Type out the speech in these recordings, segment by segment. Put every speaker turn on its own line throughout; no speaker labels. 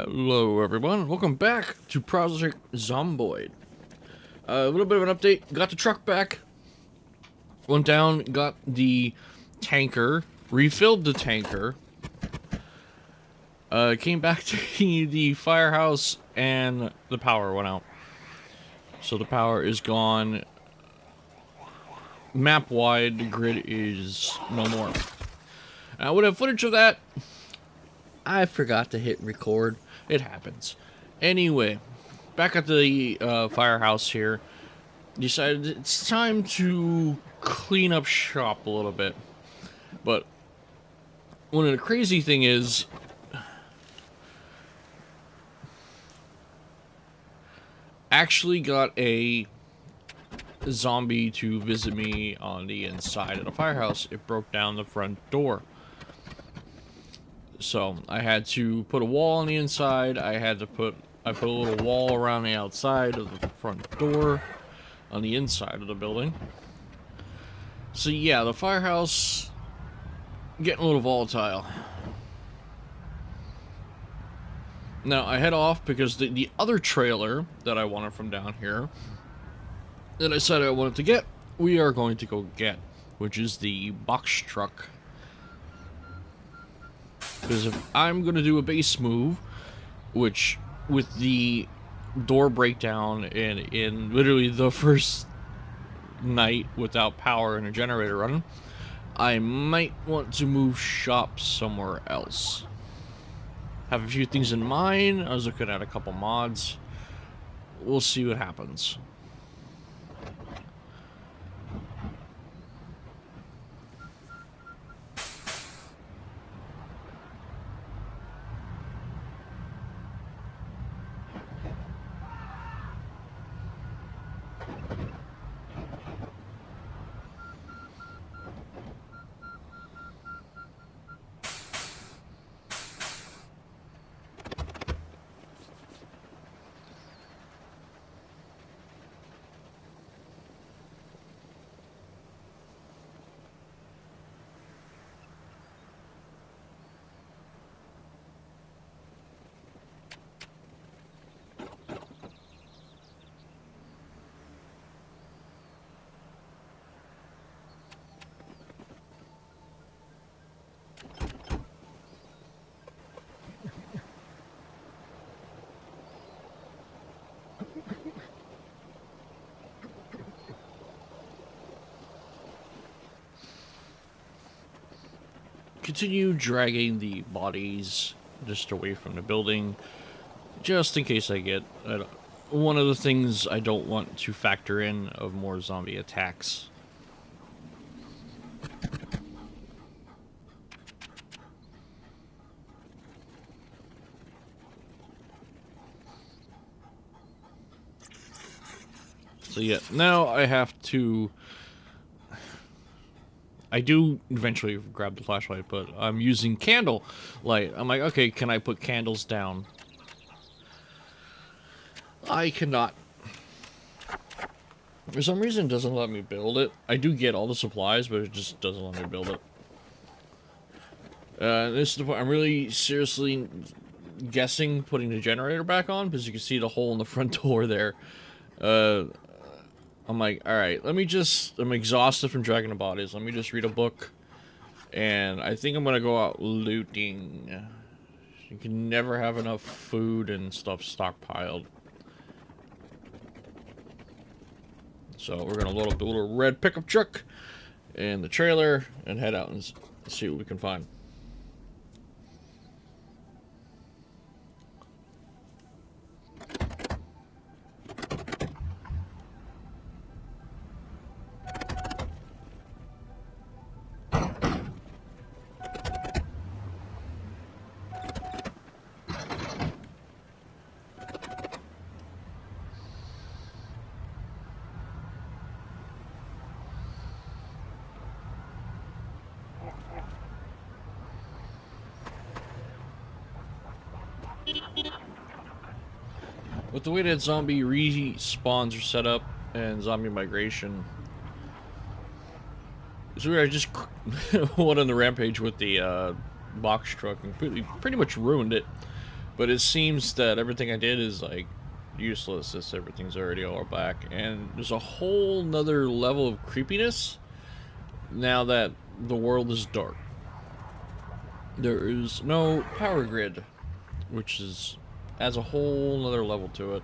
Hello everyone, welcome back to Project Zomboid. A little bit of an update, got the truck back, went down, got the tanker, refilled the tanker, came back to the firehouse, and the power went out. So the power is gone, map-wide, the grid is no more. I would have footage of that. I forgot to hit record. It happens. Anyway, back at the firehouse here, decided it's time to clean up shop a little bit. But one of the crazy thing is, actually got a zombie to visit me on the inside of the firehouse. It broke down the front door. So I had to put a wall on the inside. I put a little wall around the outside of the front door on the inside of the building. So yeah, the firehouse getting a little volatile. Now I head off because the other trailer that I wanted from down here that I said I wanted to get, we are going to go get, which is the box truck. Because if I'm going to do a base move, which with the door breakdown and in literally the first night without power and a generator running, I might want to move shop somewhere else. Have a few things in mind. I was looking at a couple mods. We'll see what happens. Continue dragging the bodies just away from the building, just in case I get one of the things I don't want to factor in of more zombie attacks. So yeah, now I have to... I do eventually grab the flashlight, but I'm using candle light. I'm like, okay, can I put candles down? I cannot. For some reason, it doesn't let me build it. I do get all the supplies, but it just doesn't let me build it. This is the point. I'm really seriously guessing putting the generator back on, because you can see the hole in the front door there. I'm like, alright, I'm exhausted from dragging the bodies. Let me just read a book. And I think I'm gonna go out looting. You can never have enough food and stuff stockpiled. So we're gonna load up the little red pickup truck and the trailer and head out and see what we can find. With the way that zombie respawns are set up and zombie migration, it's weird. I just went on the rampage with the box truck and pretty much ruined it. But it seems that everything I did is like useless, as everything's already all back. And there's a whole nother level of creepiness now that the world is dark. There is no power grid, which is adds a whole nother level to it.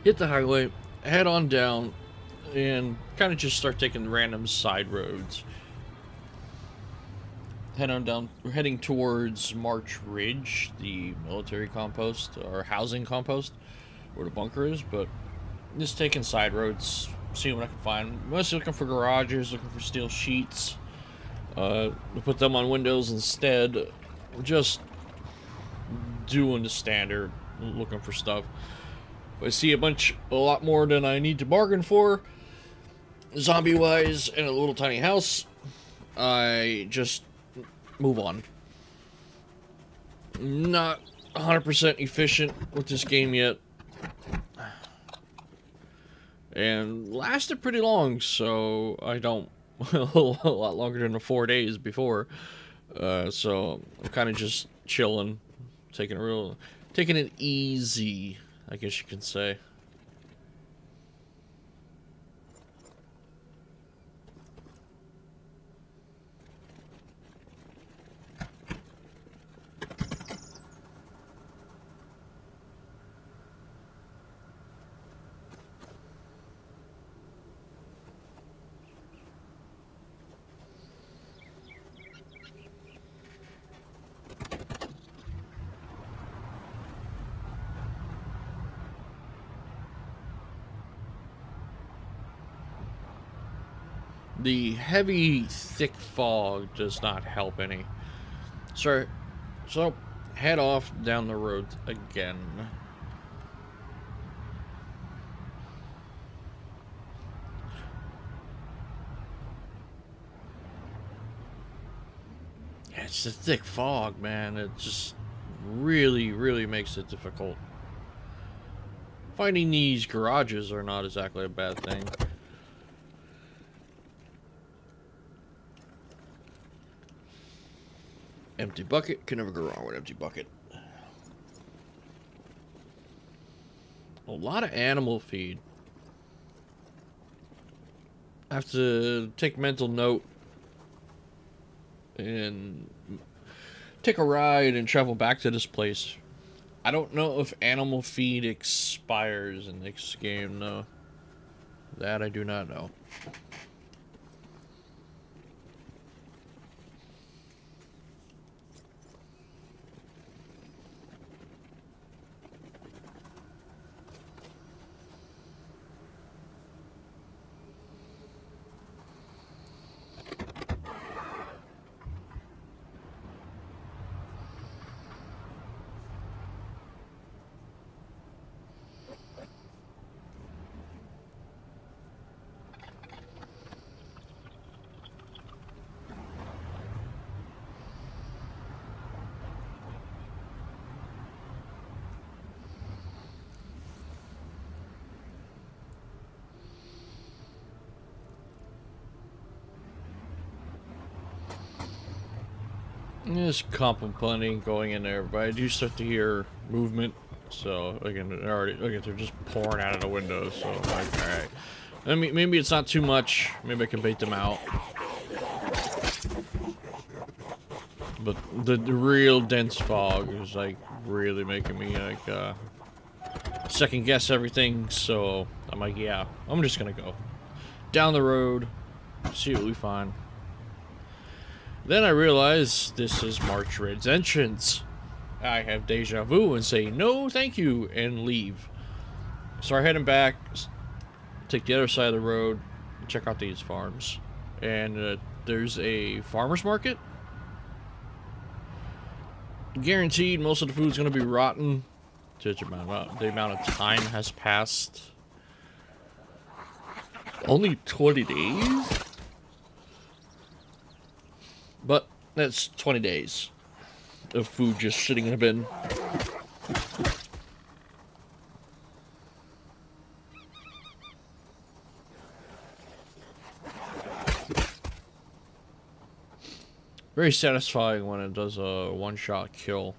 Hit the highway, head on down, and kind of just start taking random side roads. Head on down, we're heading towards March Ridge, the military compost, or housing compost, where the bunker is, but just taking side roads, seeing what I can find. Mostly looking for garages, looking for steel sheets, to put them on windows instead. Just doing the standard, looking for stuff. If I see a lot more than I need to bargain for, zombie-wise, in a little tiny house, I just move on. Not 100% efficient with this game yet. And lasted pretty long, so I don't... a lot longer than the 4 days before. So I'm kind of just chilling, taking it easy, I guess you can say. The heavy, thick fog does not help any. So head off down the road again. Yeah, it's the thick fog, man. It just really, really makes it difficult. Finding these garages are not exactly a bad thing. Empty bucket. Can never go wrong with empty bucket. A lot of animal feed. I have to take mental note and take a ride and travel back to this place. I don't know if animal feed expires in this game, though. That I do not know. There's contemplating going in there, but I do start to hear movement. So again, they're just pouring out of the windows. So I'm like, all right, maybe it's not too much. Maybe I can bait them out. But the real dense fog is like really making me like second guess everything. So I'm like, yeah, I'm just gonna go down the road, see what we find. Then I realize this is March Red's entrance. I have deja vu and say no thank you and leave. Start heading back, take the other side of the road, check out these farms. And there's a farmer's market. Guaranteed most of the food's going to be rotten. The amount of time has passed. Only 20 days? But that's 20 days of food just sitting in a bin. Very satisfying when it does a one-shot kill.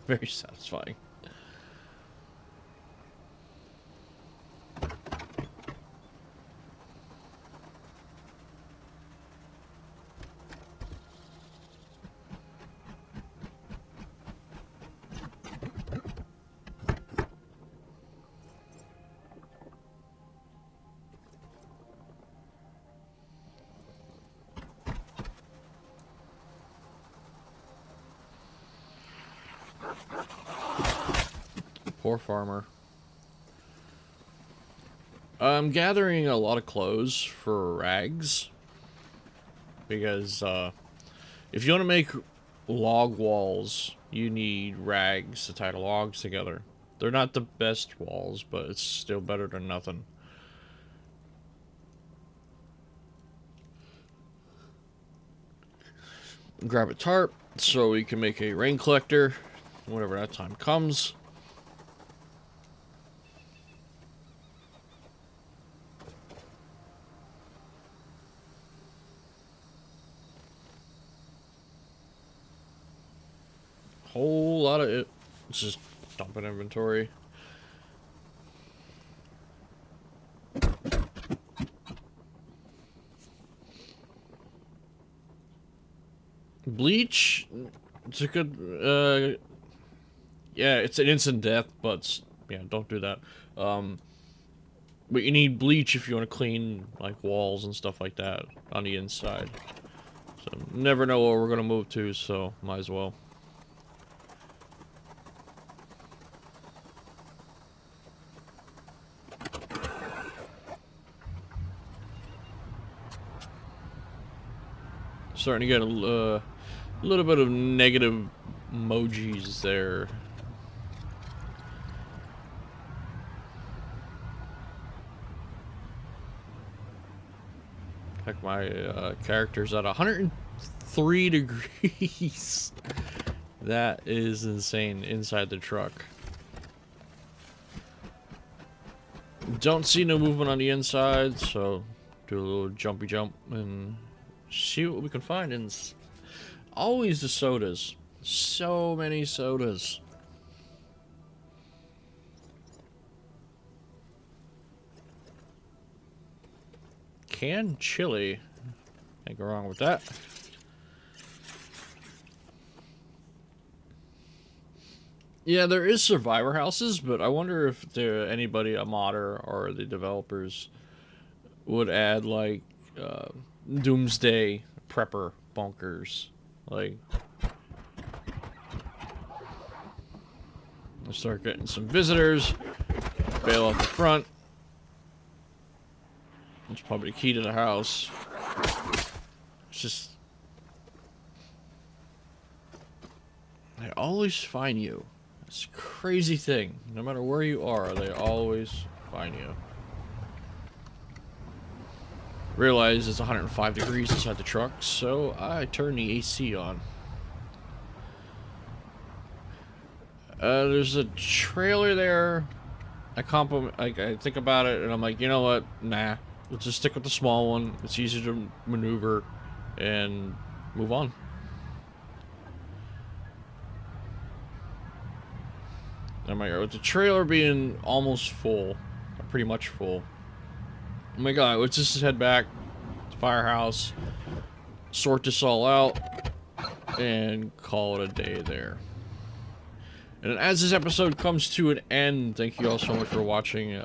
Very satisfying. Poor farmer. I'm gathering a lot of clothes for rags. Because, if you want to make log walls, you need rags to tie the logs together. They're not the best walls, but it's still better than nothing. Grab a tarp so we can make a rain collector whenever that time comes. Whole lot of it. Let's just dump in inventory. Bleach. It's a good. Yeah, it's an instant death, but yeah, don't do that. But you need bleach if you want to clean like walls and stuff like that on the inside. So never know where we're gonna move to, so might as well. Starting to get a little bit of negative emojis there. Heck, my character's at 103 degrees. That is insane inside the truck. Don't see no movement on the inside, so do a little jumpy jump and see what we can find. And always the sodas. So many sodas. Canned chili. Can't go wrong with that. Yeah, there is survivor houses, but I wonder if there anybody, a modder or the developers, would add like doomsday prepper bunkers. Like, we'll start getting some visitors. Bail out the front. It's probably the key to the house. It's just, they always find you. It's a crazy thing. No matter where you are, they always find you. Realize it's 105 degrees inside the truck, so I turn the AC on. There's a trailer there. I think about it, and I'm like, you know what? Nah. Let's just stick with the small one. It's easier to maneuver and move on. With the trailer being almost full, pretty much full. Oh my god, let's just head back to Firehouse, sort this all out, and call it a day there. And as this episode comes to an end, thank you all so much for watching.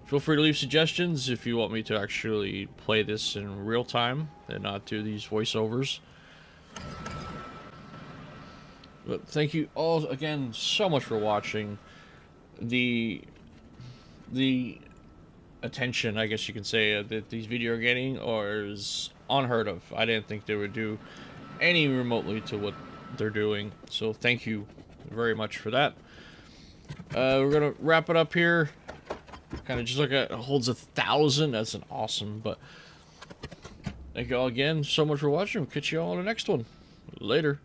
Feel free to leave suggestions if you want me to actually play this in real time and not do these voiceovers. But thank you all again so much for watching. The attention, I guess you can say, that these video are getting is unheard of. I didn't think they would do any remotely to what they're doing. So thank you very much for that. We're gonna wrap it up here. Kind of just look at it holds 1,000. That's an awesome. But thank you all again so much for watching. We'll catch you all on the next one. Later.